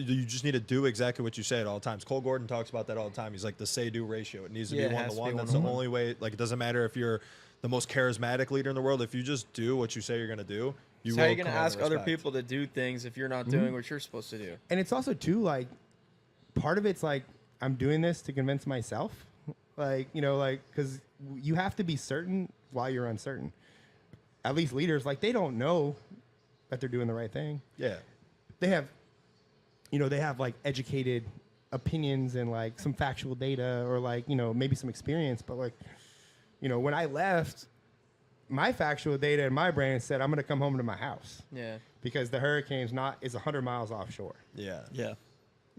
You just need to do exactly what you say at all times. Cole Gordon talks about that all the time. He's like the say-do ratio. It needs to be Yeah, it 1 has to to be 1. That's 1 the to 1. only way. Like, it doesn't matter if you're the most charismatic leader in the world. If you just do what you say you're going to do, you So will how are you going to command ask other respect. people to do things if you're not doing what you're supposed to do? And it's also too like part of it's like I'm doing this to convince myself, like because you have to be certain while you're uncertain. At least leaders, like they don't know that they're doing the right thing. Yeah. They have, they have like educated opinions and like some factual data or like maybe some experience, but like when I left, my factual data in my brain said I'm going to come home to my house. Yeah. Because the hurricane's is 100 miles offshore. Yeah. Yeah.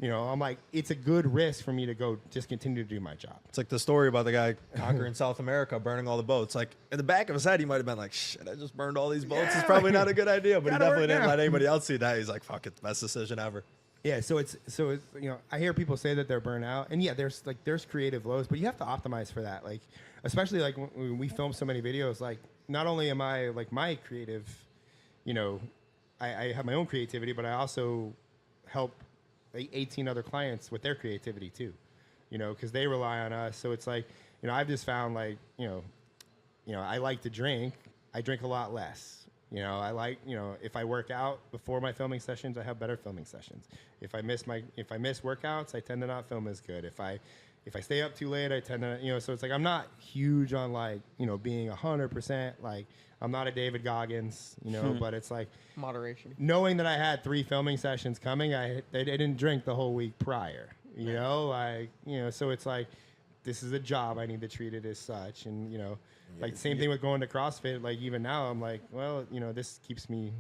I'm like, it's a good risk for me to go just continue to do my job. It's like the story about the guy conquering South America, burning all the boats. Like, in the back of his head, he might have been like, shit, I just burned all these boats. It's probably not a good idea. But he definitely didn't let anybody else see that. He's like, fuck it, the best decision ever. Yeah, so it's I hear people say that they're burnt out, and yeah, there's creative lows, but you have to optimize for that. Like, especially like when we film so many videos, like not only am I like my creative, I have my own creativity, but I also help 18 other clients with their creativity too, because they rely on us. So it's like, I've just found like, I like to drink. I drink a lot less. I like, if I work out before my filming sessions, I have better filming sessions. If I miss workouts, I tend to not film as good. If I stay up too late, I tend to, so it's like, I'm not huge on like, being 100%, like I'm not a David Goggins, but it's like Moderation. knowing that I had 3 filming sessions coming, I didn't drink the whole week prior, so it's like, this is a job. I need to treat it as such. And, like same thing with going to CrossFit. Like even now I'm like, well, this keeps me,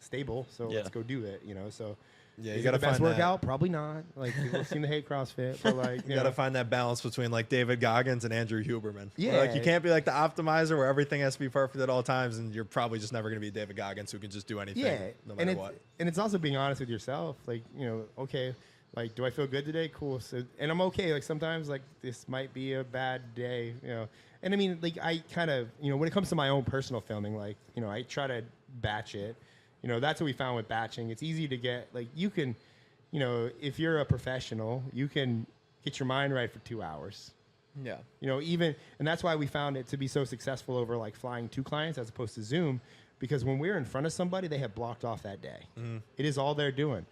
stable. So let's go do it, so. Yeah, you got to the best find workout? Probably not. Like people seem to hate CrossFit, but like You got to find that balance between like David Goggins and Andrew Huberman. Yeah. Where, like you can't be like the optimizer where everything has to be perfect at all times, and you're probably just never going to be David Goggins who can just do anything no matter what. And it's also being honest with yourself. Like, okay, like, do I feel good today? Cool. So, and I'm okay. Like sometimes like this might be a bad day, And I mean, like I kind of, when it comes to my own personal filming, like, I try to batch it. That's what we found with batching. It's easy to get, like, you can, if you're a professional, you can get your mind right for 2 hours. Yeah. And that's why we found it to be so successful over like flying 2 clients as opposed to Zoom, because when we're in front of somebody, they have blocked off that day. It is all they're doing.